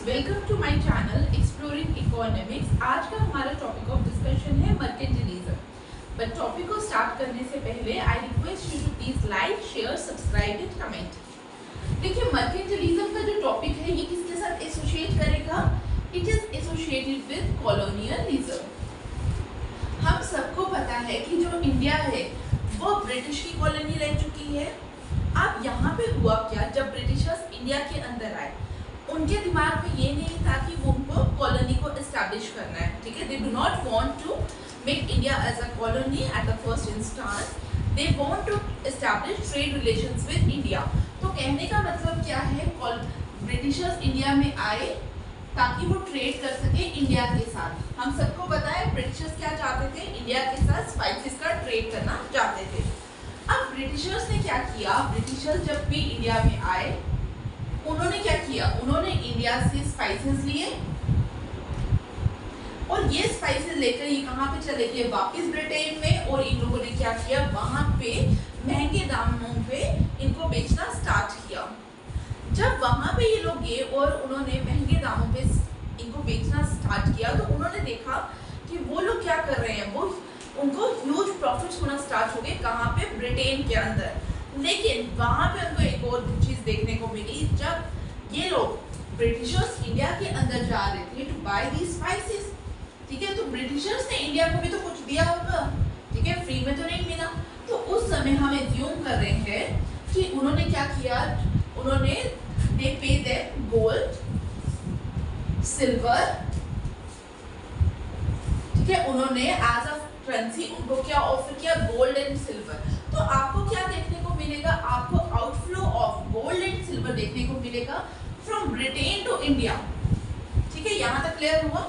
Welcome to my channel exploring economics. आज का हमारा टॉपिक ऑफ डिस्कशन है मर्केंटिलिज्म। बट टॉपिक को स्टार्ट करने से पहले I request you to please like, share, subscribe and comment. देखिए, मर्केंटिलिज्म का जो टॉपिक है ये किसके साथ एसोसिएट करेगा? It is associated with colonialism. हम सबको पता है कि जो इंडिया है वो ब्रिटिश की कॉलोनी रह चुकी है। अब यहाँ पे हुआ क्या, जब ब्रिटिशर्स इंडिया के अंदर आए उनके दिमाग में ये नहीं था कि वो उनको कॉलोनी को एस्टैब्लिश करना है। ठीक है, they do not want to make India as a colony at the first instance. They want to establish trade relations with India. तो कहने का मतलब क्या है, ब्रिटिशर्स इंडिया में आए ताकि वो ट्रेड कर सके इंडिया के साथ। हम सबको पता है ब्रिटिशर्स क्या चाहते थे, इंडिया के साथ स्पाइसेस का ट्रेड करना चाहते थे। अब ब्रिटिशर्स ने क्या किया, ब्रिटिशर्स जब भी इंडिया में आए उन्होंने क्या किया, उन्होंने इंडिया से स्पाइसेस लिए और ये स्पाइसेस लेकर ये कहाँ पे चले गए, वापस ब्रिटेन में। और इन लोगों ने क्या किया, वहां पे महंगे दामों पे इनको बेचना स्टार्ट किया। जब वहां पे ये लोग गए और उन्होंने महंगे दामों पे इनको बेचना स्टार्ट किया तो उन्होंने देखा कि वो लोग क्या कर रहे हैं, वो उनको ह्यूज प्रॉफिट्स होना स्टार्ट हो गए। कहाँ पे, ब्रिटेन के अंदर। लेकिन वहां पे उनको एक और चीज देखने को मिली, जब ये लोग ब्रिटिशर्स इंडिया के अंदर जा रहे थे टू बाय दी स्पाइसेस। ठीक है, तो ब्रिटिशर्स ने इंडिया को भी तो कुछ दिया होगा, ठीक है, फ्री में तो नहीं मिला। तो उस समय हम एज्यूम कर रहे हैं कि उन्होंने क्या किया, उन्होंने दे पे देम गोल्ड, सिल्वर, ठीक है, उन्होंने एज अ करेंसी उनको क्या ऑफर किया, गोल्ड एंड सिल्वर। तो आपको क्या देखने को मिलेगा, आपको outflow of gold and silver देखने को मिलेगा फ्रॉम ब्रिटेन टू इंडिया। ठीक है, यहाँ तक क्लियर हुआ।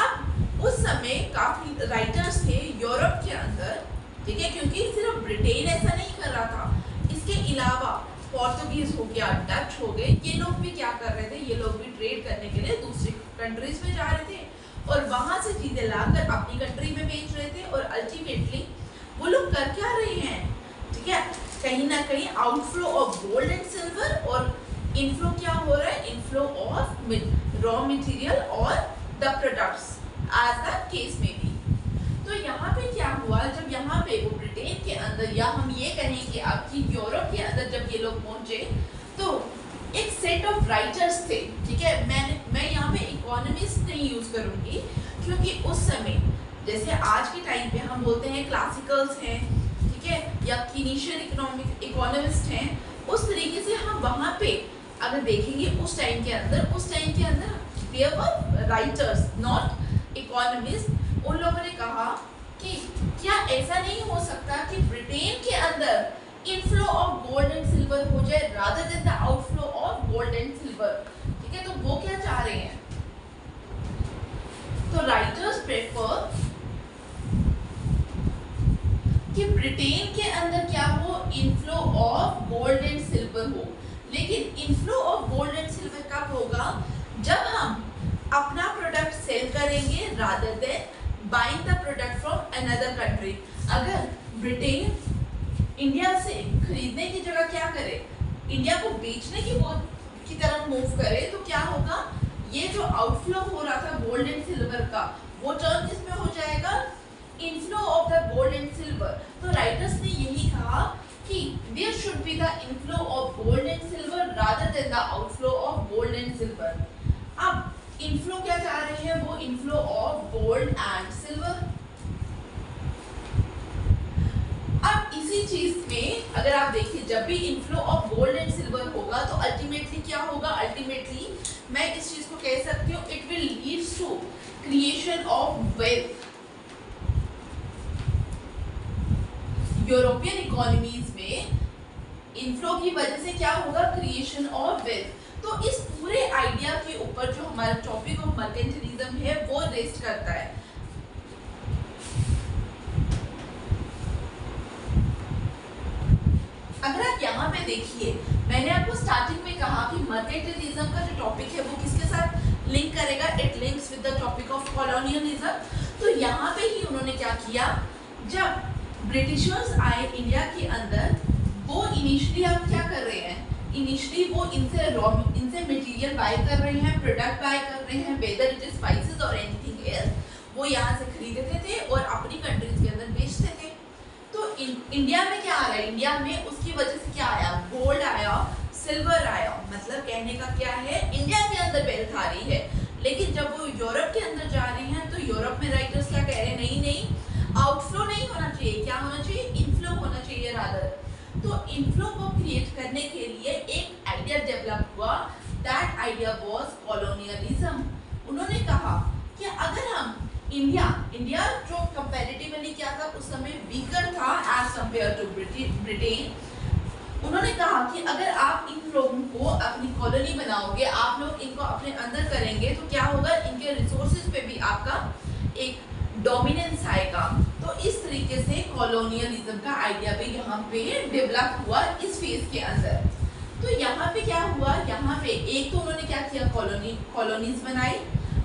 अब उस समय काफी राइटर्स थे यूरोप के अंदर, ठीक है, क्योंकि सिर्फ ब्रिटेन ऐसा नहीं कर रहा था, इसके अलावा पोर्तुगीज हो गया, डच हो गए, ये लोग भी क्या कर रहे थे, ये लोग भी ट्रेड करने के लिए दूसरी कंट्रीज में जा रहे थे और वहां से चीजें लाकर अपनी कंट्री में बेच रहे थे। और अल्टीमेटली वो लोग कर क्या रहे हैं, ठीक है, कहीं ना कहीं outflow of gold and silver और इनफ्लो क्या हो रहा है, इनफ्लो ऑफ रॉ मटेरियल और the products as the case में भी। तो यहाँ पे क्या हुआ, जब यहाँ पे वो ब्रिटेन के अंदर, या हम ये कहें कि आपकी यूरोप के अंदर जब ये लोग पहुंचे तो एक सेट ऑफ राइटर्स थे। ठीक है, मैं यहाँ पे इकोनॉमिस्ट नहीं यूज करूंगी क्योंकि उस समय जैसे आज के टाइम पे हम बोलते हैं क्लासिकल्स हैं, ठीक है, या कीनीशियन इकोनॉमिस्ट हैं, उस तरीके से हम वहाँ पे अगर देखेंगे उस टाइम के अंदर there were writers not economist. उन लोगों ने कहा कि क्या ऐसा नहीं हो सकता कि ब्रिटेन के अंदर inflow of gold and silver हो जाए rather than the outflow of gold and silver. ठीक है, तो वो क्या चाह रहे हैं, तो राइटर्स प्रेफर कि ब्रिटेन के अंदर क्या हो, inflow of gold and silver हो। लेकिन inflow of gold and silver कब होगा, जब हम अपना प्रोडक्ट सेल करेंगे rather than buying the product from another country. अगर ब्रिटेन इंडिया से खरीदने की जगह क्या करे, इंडिया को बेचने की तरफ मूव करे, तो क्या होगा, ये जो आउटफ्लो हो रहा था गोल्ड एंड सिल्वर का, वो टर्न किसमें हो जाएगा, inflow of the gold and silver. तो राइटर्स ने यही कहा कि there should be the inflow of gold and silver rather than the outflow of gold and silver. अब इनफ्लो क्या चाह रहे हैं, वो inflow of gold and silver. अब इसी चीज में अगर आप देखिए, जब भी inflow of gold and silver होगा तो अल्टीमेटली क्या होगा, अल्टीमेटली मैं इस चीज को कह सकती हूँ, it will leads to creation of wealth. European economies में इनफ्लो की वजह से क्या होगा, क्रिएशन ऑफ वेल्थ। तो इस पूरे आइडिया के ऊपर जो हमारा टॉपिक ऑफ मर्केंटिलिज्म है वो रेस्ट करता है। अगर आप यहाँ पे देखिए, मैंने आपको स्टार्टिंग में कहा कि मर्केंटिलिज्म का जो टॉपिक है वो किसके साथ लिंक करेगा, it links with the topic of colonialism. तो यहाँ पे ही उन्होंने क्या किया, जब ब्रिटिशर्स आए इंडिया के अंदर, वो इनिशियली आप क्या कर रहे हैं, इनिशियली वो इनसे मटेरियल बाय कर रहे हैं, प्रोडक्ट बाय कर रहे हैं, वेदर इट इज स्पाइसेस और एनीथिंग एल्स, वो यहाँ से खरीदते थे और अपनी कंट्रीज के अंदर बेचते थे। तो इंडिया में क्या आ रहा है, इंडिया में उसकी वजह से क्या आया, गोल्ड आया, सिल्वर आया, मतलब कहने का क्या है, इंडिया के अंदर वेल्थ आ रही है। लेकिन जब वो यूरोप के अंदर जा रहे हैं तो यूरोप में राइटर्स क्या कह रहे हैं, नहीं नहीं, आउटफ्लो नहीं होना चाहिए, क्या होना चाहिए, इनफ्लो होना चाहिए रादर। तो इनफ्लो को क्रिएट करने के लिए एक आइडिया डेवलप हुआ, दैट आइडिया वाज कॉलोनियलिज्म। उन्होंने कहा कि अगर हम इंडिया जो कंपैरेटिवली क्या था उस समय वीकर था एज कंपेयर टू ब्रिटेन। उन्होंने कहा कि अगर आप इन लोगों को अपनी कॉलोनी बनाओगे, आप लोग इनको अपने अंदर करेंगे तो क्या होगा, इनके रिसोर्सेज पे भी आपका एक डोमिनेंस आएगा। तो इस तरीके से कॉलोनियलिज्म का आइडिया भी यहाँ पे डेवलप हुआ इस फेज के अंदर। तो यहाँ पे क्या हुआ, यहाँ पे एक तो उन्होंने क्या किया, कॉलोनीज बनाई।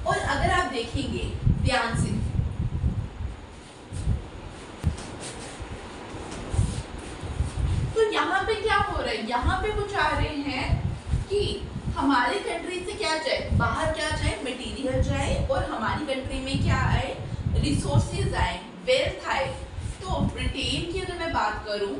और अगर आप देखेंगे ध्यान से, तो यहाँ पे क्या हो रहा है, यहाँ पे वो चाह रहे हैं कि हमारी कंट्री से क्या जाए, बाहर क्या जाए, मटेरियल जाए, और हमारी कंट्री में क्या आए, रिसोर्सेज आए, वेल्थ आए। तो ब्रिटेन की अगर मैं बात करूं,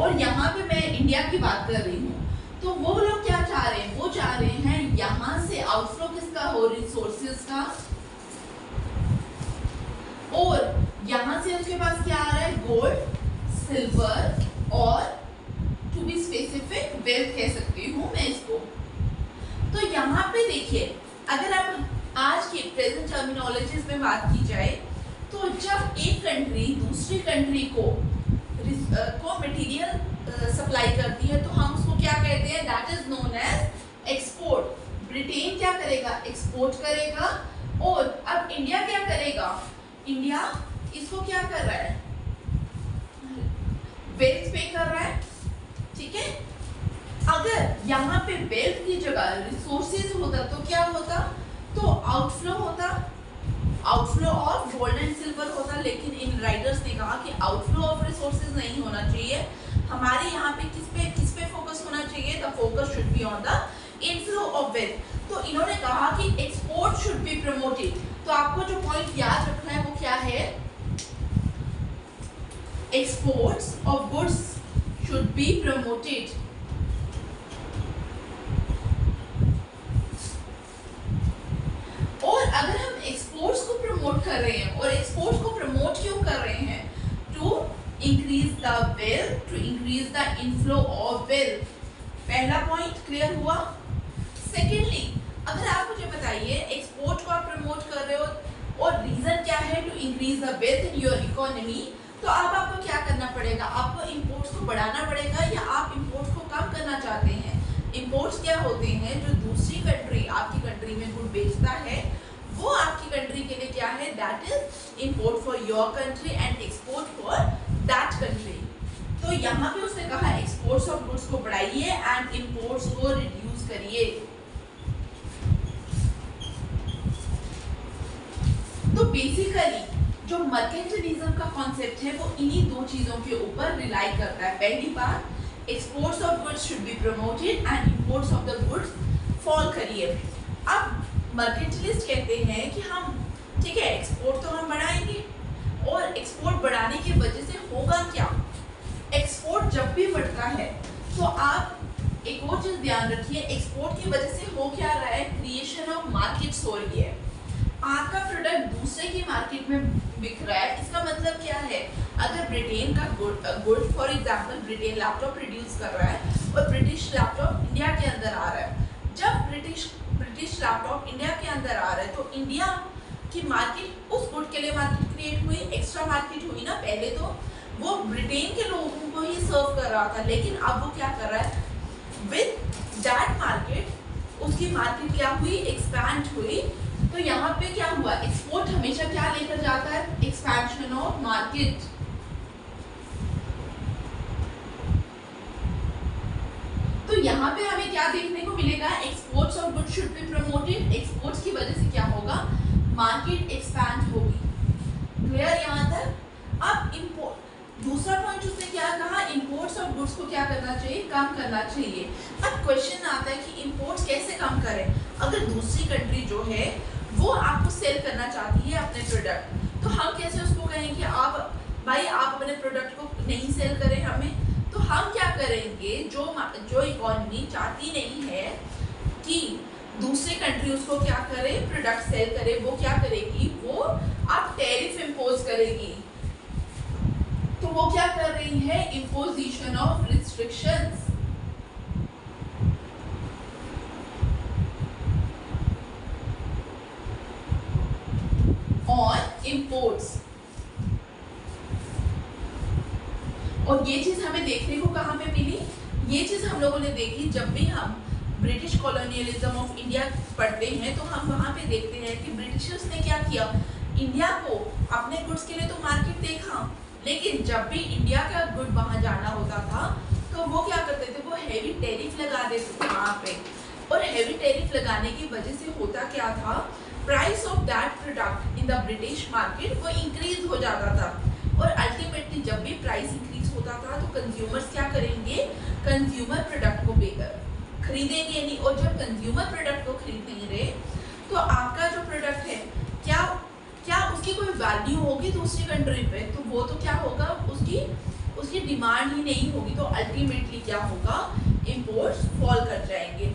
और यहाँ पे मैं इंडिया की बात कर रही हूँ, तो वो लोग क्या चाह रहे हैं, वो चाह रहे हैं यहाँ से आउटफ्लो किसका हो, रिसोर्सेज का, और यहाँ से उसके पास क्या आ रहा है, गोल्ड, सिल्वर, और टू बी स्पेसिफिक वेल्थ कह सकती हूँ मैं इसको। तो यहाँ पे देखिए, अगर आप आज के प्रेजेंट टर्मिनोलॉजीज में बात की जाए, तो जब एक कंट्री दूसरी कंट्री को मटेरियल सप्लाई करती है तो हम उसको क्या कहते हैं, that is known as export. Britain क्या करेगा, एक्सपोर्ट करेगा, और अब इंडिया क्या करेगा, इंडिया इसको क्या कर रहा है, वेल्थ पे कर रहा है, ठीक है। अगर यहाँ पे वेल्थ की जगह रिसोर्सेज होता तो क्या होता, तो आउटफ्लो होता, outflow of gold and silver होता। लेकिन इन राइटर्स ने कहा कि आउटफ्लो ऑफ रिसोर्सेज नहीं होना चाहिए, हमारे यहाँ पे किस पे फोकस होना चाहिए, the focus should be on the inflow of wealth. तो इन्होंने कहा कि एक्सपोर्ट शुड बी प्रमोटेड। तो आपको जो पॉइंट याद रखना है वो क्या है, exports of goods should be promoted. और अगर हम एक्सपोर्ट्स को प्रमोट कर रहे हैं, और एक्सपोर्ट्स को प्रमोट क्यों कर रहे हैं, to increase the wealth, to increase the inflow of wealth. पहला पॉइंट क्लियर हुआ। सेकेंडली, अगर आप मुझे बताइए एक्सपोर्ट को आप प्रमोट कर रहे हो और रीजन क्या है, to increase the wealth in your economy, तो अब आपको क्या करना पड़ेगा, आपको इंपोर्ट्स को बढ़ाना पड़ेगा, या आप इंपोर्ट्स को कम करना चाहते हैं। इंपोर्ट्स क्या होते हैं, जो दूसरी कंट्री आपकी कंट्री में गुड बेचता है, वो आपकी कंट्री के लिए क्या है, that is import for your country and export for that country. तो यहाँ पे उसने कहा एक्सपोर्ट्स ऑफ गुड्स को बढ़ाइए एंड इंपोर्ट्स को रिड्यूस करिए। तो बेसिकली जो मर्केंटिलिज्म का कॉन्सेप्ट है वो इन्हीं दो चीजों के ऊपर रिलाई करता है। पहली बात, exports of goods should be promoted and imports of the goods fall करिए। अब मर्केंटिलिस्ट कहते हैं कि हम ठीक है एक्सपोर्ट तो हम बढ़ाएंगे, और एक्सपोर्ट बढ़ाने की वजह से होगा क्या, एक्सपोर्ट जब भी बढ़ता है तो आप एक और चीज ध्यान रखिए, एक्सपोर्ट की वजह से हो क्या रहा है, क्रिएशन ऑफ मार्केट्स हो रही है। आपका प्रोडक्ट दूसरे की मार्केट में बिक रहा है, इसका मतलब क्या है, अगर ब्रिटेन का good for example Britain laptop produce कर रहा है और ब्रिटिश लैपटॉप इंडिया के अंदर आ रहा है, जब ब्रिटिश लैपटॉप इंडिया के अंदर आ रहा है तो इंडिया की मार्केट, उस गुड के लिए मार्केट क्रिएट हुई, एक्स्ट्रा मार्केट हुई ना। पहले तो वो ब्रिटेन के लोगों को ही सर्व कर रहा था, लेकिन अब वो क्या कर रहा है, विद दैट मार्केट उसकी मार्केट क्या हुई, एक्सपैंड हुई। तो यहाँ पे क्या हुआ, एक्सपोर्ट हमेशा क्या लेकर जाता है, एक्सपेंशन ऑफ मार्केट। तो यहाँ पे हमें क्या देखने को मिलेगा, exports of goods should be promoted, exports की वजह से क्या होगा, मार्केट एक्सपैंड होगी। क्लियर यहाँ तक। अब दूसरा पॉइंट उसने क्या कहा, इंपोर्ट्स ऑफ गुड्स को क्या करना चाहिए, कम करना चाहिए। अब क्वेश्चन आता है कि इंपोर्ट्स कैसे कम करें। अगर दूसरी कंट्री जो है वो आपको सेल करना चाहती है अपने प्रोडक्ट, तो हम कैसे उसको कहें कि आप भाई आप अपने प्रोडक्ट को नहीं सेल करें हमें। तो हम क्या करेंगे, जो इकोनॉमी चाहती नहीं है कि दूसरी कंट्री उसको क्या करे, प्रोडक्ट सेल करे, वो क्या करेगी, वो आप टैरिफ इम्पोज करेगी। तो वो क्या कर रही है, imposition of restrictions on imports. और ये चीज हमें देखने को कहाँ पे मिली, ये चीज हम लोगों ने देखी जब भी हम ब्रिटिश कॉलोनियलिज्म ऑफ इंडिया पढ़ते हैं, तो हम वहाँ पे देखते हैं कि ब्रिटिशर्स ने क्या किया, इंडिया को अपने गुड्स के लिए तो मार्केट देखा, लेकिन जब भी इंडिया का गुड वहाँ जाना होता था तो वो क्या करते थे, वो हैवी टैरिफ लगा देते थे वहाँ पे। और हैवी टैरिफ लगाने की वजह से होता क्या था, price of that product in the British market वो इंक्रीज हो जाता था। और अल्टीमेटली जब भी प्राइस इंक्रीज होता था तो कंज्यूमर्स क्या करेंगे, कंज्यूमर प्रोडक्ट को खरीदेंगे नहीं। और जब कंज्यूमर प्रोडक्ट को खरीद नहीं रहे तो आपका जो प्रोडक्ट है क्या उसकी कोई वैल्यू होगी दूसरी कंट्री पे, तो वो तो क्या होगा, उसकी डिमांड ही नहीं होगी। तो अल्टीमेटली क्या होगा, इंपोर्ट्स फॉल कर जाएंगे।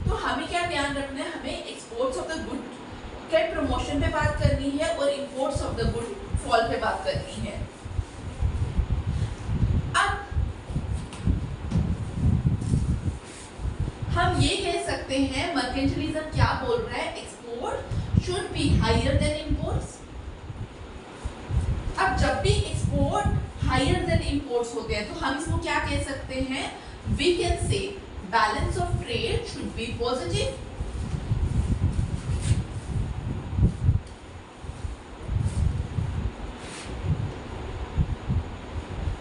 तो हमें क्या ध्यान रखना है, हमें एक्सपोर्ट्स ऑफ द गुड के प्रमोशन पे बात करनी है और imports of the good fall पे बात करनी है। अब हम ये कह सकते हैं मर्केंटिलिज्म क्या बोल रहा है, export should be higher than imports. अब जब भी एक्सपोर्ट हायर देन इंपोर्ट्स होते हैं तो हम इसको क्या कह सकते हैं, we can say balance of trade should be positive.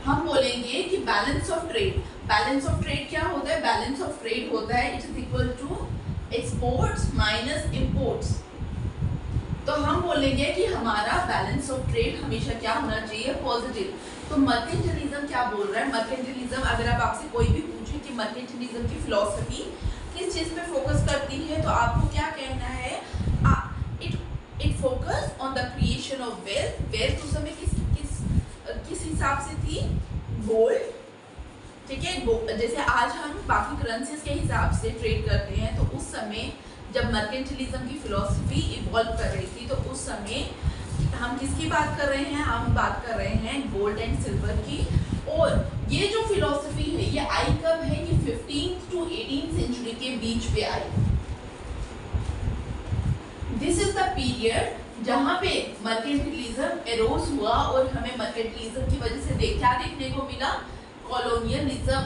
हम बोलेंगे कि बैलेंस ऑफ ट्रेड क्या होता है, बैलेंस ऑफ ट्रेड होता है it is equal to exports minus imports. तो हम बोलेंगे कि हमारा बैलेंस ऑफ ट्रेड हमेशा क्या होना चाहिए, पॉजिटिव। तो मर्केंटिलिज्म क्या बोल रहा है, मर्केंटिलिज्म अगर आप आपसे कोई भी पूछे कि मर्केंटिलिज्म की फिलॉसफी किस चीज पे फोकस करती है, तो आपको क्या कहना है, it focus on the creation of wealth. Wealth उस समय किस हिसाब से थी, गोल्ड, ठीक है। जैसे आज हम बाकी करेंसीज के हिसाब से ट्रेड करते हैं, तो उस समय जब मर्केंटिलिज्म की फिलॉसफी इवॉल्व कर रही थी तो उस समय हम किसकी बात कर रहे हैं, हम बात कर रहे हैं गोल्ड एंड सिल्वर की। और ये जो फिलॉसफी है ये आई कब है, ये 15th to 18th सेंचुरी के बीच पे आई। दिस इज द पीरियड जहाँ पे मर्केंटिलिज्म एरोज हुआ और हमें मर्केंटिलिज्म की वजह से क्या देखने को मिला, कॉलोनियलिज्म।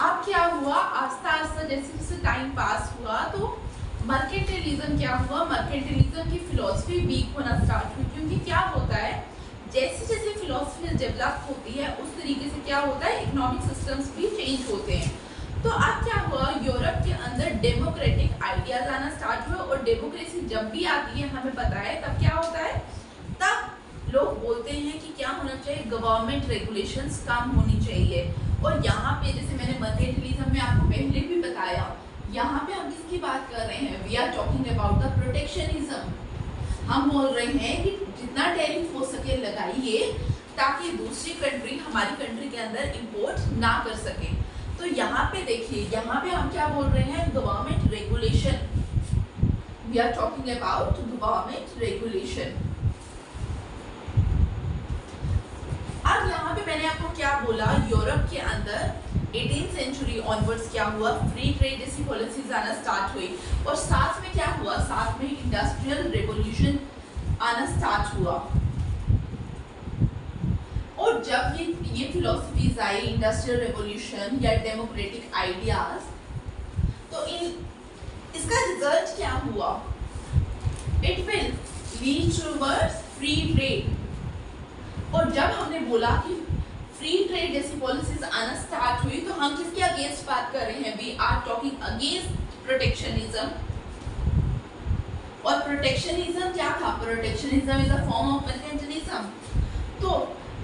अब क्या हुआ, आस्ता आस्ता जैसे जैसे टाइम पास हुआ तो मर्केंटिलिज्म क्या हुआ, मर्केंटिलिज्म की फिलॉसफी वीक होना स्टार्ट हुई। क्योंकि क्या होता है, जैसे जैसे फिलॉसफी डेवलप होती है उस तरीके से क्या होता है, इकोनॉमिक सिस्टम्स भी चेंज होते हैं। तो अब क्या हुआ, यूरोप के अंदर डेमोक्रेटिक आइडियाज आना स्टार्ट हुआ। और डेमोक्रेसी जब भी आती है हमें पता है तब क्या होता है, तब लोग बोलते हैं कि क्या होना चाहिए, गवर्नमेंट रेगुलेशंस कम होनी चाहिए। और यहाँ पे जैसे मैंने मर्केंटिलिज्म में आपको पहले भी बताया, यहाँ पे हम किसकी बात कर रहे हैं, we are talking about the protectionism. हम बोल रहे हैं कि जितना टैरिफ हो सके लगाइए ताकि दूसरी कंट्री हमारी कंट्री के अंदर इंपोर्ट ना कर सके। तो यहाँ पे देखिए, यहाँ पे हम क्या बोल रहे हैं, government regulation, we are talking about government regulation. अब यहाँ पे मैंने आपको क्या बोला, यूरोप के अंदर 18th सेंचुरी ऑनवर्ड्स क्या हुआ, फ्री ट्रेड जैसी पॉलिसीज आना स्टार्ट हुई। और साथ में क्या हुआ, साथ में इंडस्ट्रियल रेवोल्यूशन आना स्टार्ट हुआ। और जब ये फिलॉसफीज आई, इंडस्ट्रियल रेवोल्यूशन या डेमोक्रेटिक आइडियाज, तो इसका रिजल्ट क्या हुआ, it will lead towards free trade. और जब हमने बोला कि फ्री ट्रेड जैसी पॉलिसीज आना स्टार्ट हुई तो हम किसके अगेंस्ट बात कर रहे हैं? We are talking against protectionism. और प्रोटेक्शनिज्म क्या था? Protectionism is a form of mercantilism. तो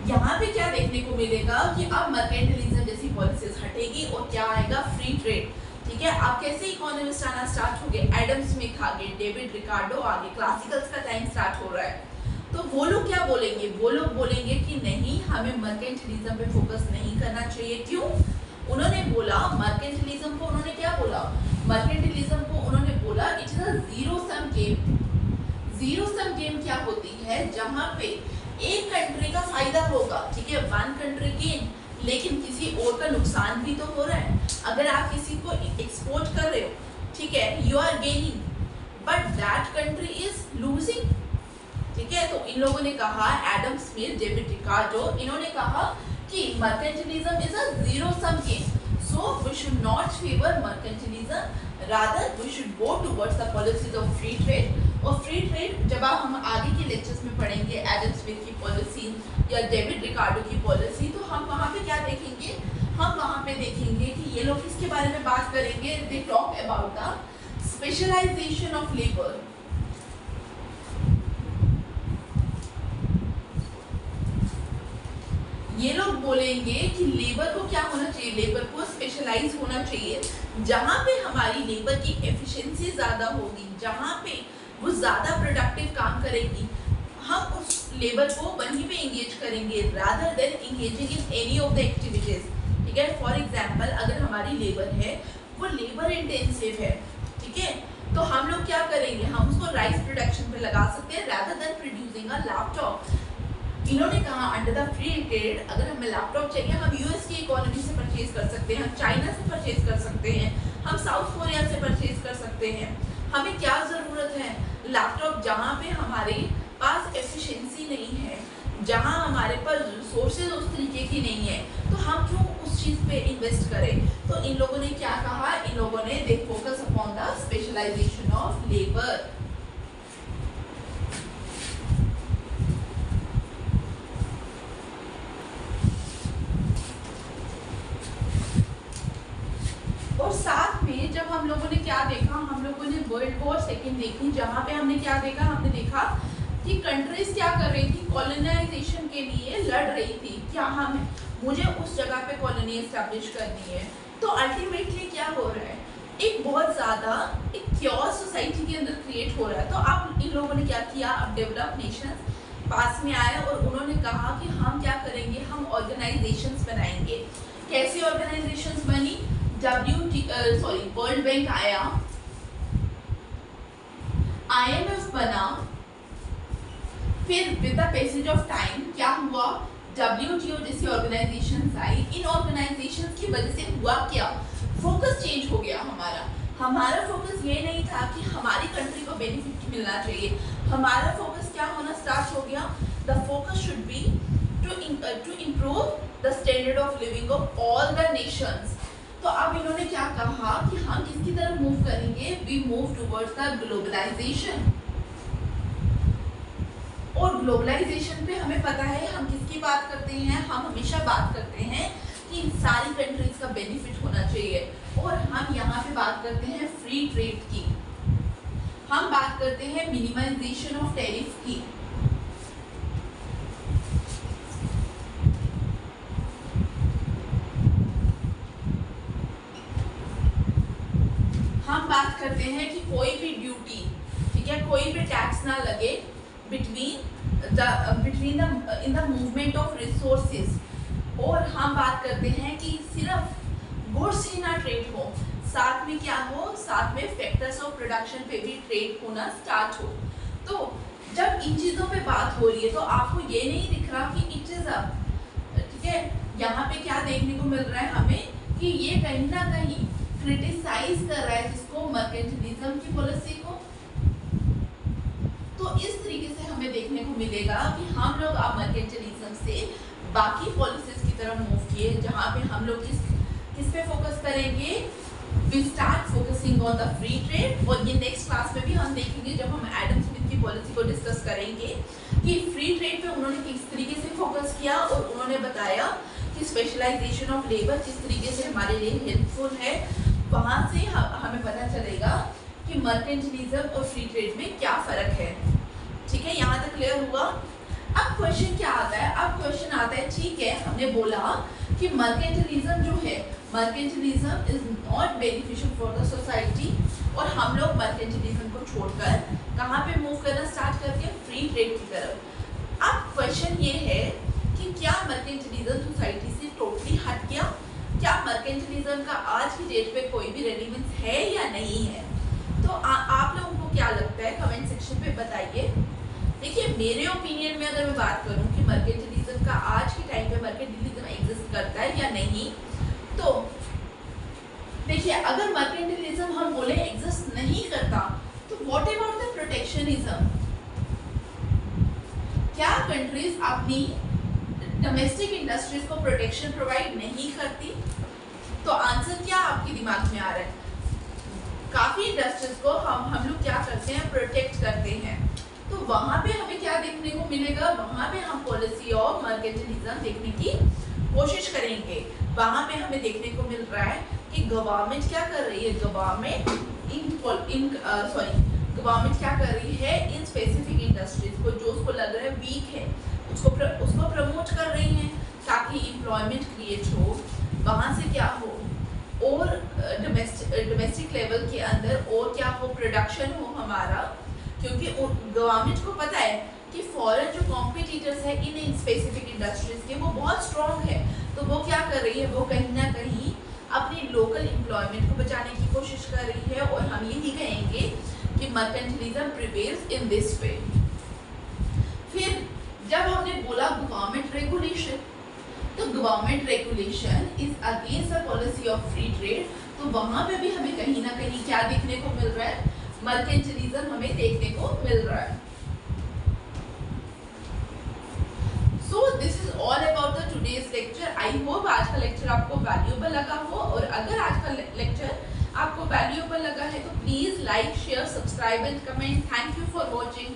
यहाँ पे क्या देखने को मिलेगा कि अब मर्केंटिलिज्म जैसी पॉलिसीज हटेगी और क्या आएगा? Free trade. ठीक है, अब कैसे इकोनॉमिस्ट आना स्टार्ट हो गए? एडम स्मिथ आ गए, डेविड रिकार्डो आ गए, क्लासिकल्स का टाइम स्टार्ट हो रहा है। तो वो लोग क्या बोलेंगे? वो लोग बोलेंगे कि नहीं, हमें मर्केंटिलिज्म पे फोकस नहीं करना चाहिए। क्यों? उन्होंने बोला मर्केंटिलिज्म को, उन्होंने क्या बोला? मर्केंटिलिज्म को उन्होंने बोला it is a zero sum game. Zero sum game क्या होती है? जहां पे एक कंट्री का फायदा होगा, ठीक है, वन कंट्री गेन, लेकिन किसी और का नुकसान भी तो हो रहा है। अगर आप किसी को एक्सपोर्ट कर रहे हो, ठीक है, you are gaining, but that country is losing. ठीक है, तो इन लोगों ने कहा, एडम स्मिथ, डेविड रिकार्डो, इन्होंने कहा कि mercantilism is a zero sum game, so we should not favour mercantilism, rather we should go towards the policies of free trade. और फ्री ट्रेड जब आप हम आगे के लेक्चर्स में पढ़ेंगे एडम स्मिथ की पॉलिसी या डेविड रिकार्डो की पॉलिसी, तो हम वहाँ पे क्या देखेंगे? हम वहाँ पे देखेंगे कि ये लोग किसके बारे में बात करेंगे? They talk about the specialisation of labour. ये लोग बोलेंगे कि लेबर को क्या होना चाहिए? लेबर को स्पेशलाइज होना चाहिए। जहाँ पे हमारी लेबर की एफिशिएंसी ज़्यादा होगी, जहाँ पे वो ज़्यादा प्रोडक्टिव काम करेगी, हम उस लेबर को वहीं पे इंगेज करेंगे rather than engaging in any of the activities. ठीक है, फॉर एग्जाम्पल अगर हमारी लेबर है वो लेबर इंटेंसिव है, ठीक है, तो हम लोग क्या करेंगे? हम उसको राइस प्रोडक्शन पे लगा सकते हैं rather than producing a laptop. इन्होंने कहा अंडर द फ्री ट्रेड अगर हमें लैपटॉप चाहिए, हम यूएस की इकोनॉमी से परचेज कर सकते हैं, हम चाइना से परचेज कर सकते हैं, हम साउथ कोरिया से परचेज कर सकते हैं। हमें क्या ज़रूरत है? लैपटॉप जहाँ पे हमारे पास एफिशिएंसी नहीं है, जहाँ हमारे पास रिसोर्सेज उस तरीके की नहीं है, तो हम क्यों उस चीज़ पे इन्वेस्ट करें? तो इन लोगों ने क्या कहा? इन लोगों ने they focus upon the specialisation of labour. और साथ में जब हम लोगों ने क्या देखा? हम लोगों ने वर्ल्ड वॉर सेकेंड देखी, जहाँ पे हमने क्या देखा? हमने देखा कि कंट्रीज क्या कर रही थी? कॉलोनाइजेशन के लिए लड़ रही थी। क्या मुझे उस जगह पे कॉलोनी एस्टैब्लिश करनी है। तो अल्टीमेटली क्या हो रहा है? एक बहुत ज़्यादा एक क्योस सोसाइटी के अंदर क्रिएट हो रहा है। तो अब इन लोगों ने क्या किया? अब डेवलप नेशंस पास में आए और उन्होंने कहा कि हम क्या करेंगे? हम ऑर्गेनाइजेशंस बनाएंगे। कैसी ऑर्गेनाइजेशंस बनी? वर्ल्ड बैंक आया, IMF बना, फिर with the passage of time क्या हुआ? WTO जैसी ऑर्गेनाइजेशंस आई। इन ऑर्गेनाइजेशंस की वजह से हुआ क्या? फोकस चेंज हो गया हमारा फोकस ये नहीं था कि हमारी कंट्री को बेनिफिट मिलना चाहिए। हमारा फोकस क्या होना स्टार्ट हो गया? The focus should be to improve the standard of living of all the nations. तो अब इन्होंने क्या कहा कि हम किसकी तरफ मूव करेंगे? We move towards the globalisation. और ग्लोबलाइजेशन पे हमें पता है हम किसकी बात करते हैं? हम हमेशा बात करते हैं कि सारी कंट्रीज का बेनिफिट होना चाहिए। और हम यहाँ पे बात करते हैं फ्री ट्रेड की, हम बात करते हैं मिनिमाइजेशन ऑफ टैरिफ की। हम बात करते हैं कि कोई भी ड्यूटी, ठीक है, कोई भी टैक्स ना लगे between in the movement of resources. और हम बात करते हैं कि सिर्फ गुड्स ही ना ट्रेड हो, साथ में क्या हो? साथ में फैक्टर्स ऑफ प्रोडक्शन पे भी ट्रेड होना स्टार्ट हो। तो जब इन चीज़ों पे बात हो रही है तो आपको ये नहीं दिख रहा कि इट इज अ, ठीक है, यहाँ पे क्या देखने को मिल रहा है हमें कि ये कहीं ना कहीं क्रिटिसाइज कर रहा है जिसको? मर्केंटिलिज्म की पॉलिसी को। तो इस तरीके से हमें देखने को मिलेगा कि हम लोग अब मर्केंटिलिज्म से बाकी पॉलिसीज की तरफ मूव किए, जहाँ पे हम लोग किस पे फोकस करेंगे? We start focusing on the free trade. और ये नेक्स्ट क्लास में भी हम देखेंगे जब हम एडम स्मिथ की पॉलिसी को डिस्कस करेंगे कि फ्री ट्रेड पे उन्होंने किस तरीके से फोकस किया और उन्होंने बताया स्पेशलाइजेशन ऑफ लेबर किस तरीके से हमारे लिए हेल्पफुल है, वहाँ से हमें पता चलेगा कि मर्केंटिलिज्म और फ्री ट्रेड में क्या फ़र्क है। ठीक है, यहाँ तक क्लियर हुआ। अब क्वेश्चन क्या आता है, अब क्वेश्चन आता है, ठीक है हमने बोला कि मर्केंटिलिज्म जो है, mercantilism is not beneficial for the society, और हम लोग मर्केंटिलिज्म को छोड़कर कहाँ पे मूव करना स्टार्ट करके फ्री ट्रेड की तरफ। अब क्वेश्चन ये है कि क्या मर्केंटिलिज्म सोसाइटी से टोटली हट गया, क्या मर्केंटिलिज्म का आज की डेट पे कोई भी रेलिवेंस है या नहीं है। तो आप लोगों को क्या लगता है, कमेंट सेक्शन पे बताइए। देखिए मेरे ओपिनियन में अगर मैं बात करूं कि मर्केंटिलिज्म का आज के टाइम पे मर्केंटिलिज्म एग्जिस्ट करता है या नहीं, तो देखिए अगर मर्केंटिलिज्म हम बोले एग्जिस्ट नहीं करता, तो व्हाट अबाउट द प्रोटेक्शनिज्म। क्या कंट्रीज अपनी डोमेस्टिक इंडस्ट्रीज को प्रोटेक्शन प्रोवाइड नहीं करती। तो आंसर क्या आपके दिमाग में आ रहा है, काफी इंडस्ट्रीज को हम लोग क्या करते हैं, प्रोटेक्ट करते हैं। तो वहां पे हमें क्या देखने को मिलेगा, वहां पे हम पॉलिसी ऑफ मर्केंटिलिज्म देखने की कोशिश करेंगे। वहां पे हमें देखने को मिल रहा है कि गवर्नमेंट क्या कर रही है, गवर्नमेंट क्या कर रही है इन स्पेसिफिक इंडस्ट्रीज को जो उसको लग रहा है वीक है, उसको प्रमोट कर रही है ताकि एम्प्लॉयमेंट क्रिएट हो, वहाँ से क्या हो, और डोमेस्टिक लेवल के अंदर और क्या हो, प्रोडक्शन हो हमारा। क्योंकि गवर्नमेंट को पता है कि फॉरेन जो कॉम्पिटिटर्स है इन स्पेसिफिक इंडस्ट्रीज के वो बहुत स्ट्रॉन्ग है, तो वो क्या कर रही है, वो कहीं ना कहीं अपनी लोकल एम्प्लॉयमेंट को बचाने की कोशिश कर रही है। और हम यही कहेंगे कि mercantilism prevails in this way. फिर जब हमने बोला गवर्नमेंट रेगुलेशन, तो government regulation is against the policy of free trade, तो वहां पे भी हमें कहीं ना कहीं क्या देखने को मिल रहा है, मर्केंटिलिज्म हमें देखने को मिल रहा है। So this is all about the today's lecture. I hope आज का लेक्चर आपको वैल्यूएबल लगा हो, और अगर आज का लेक्चर आपको वैल्यूएबल लगा है तो please like, share, subscribe and comment. Thank you for watching.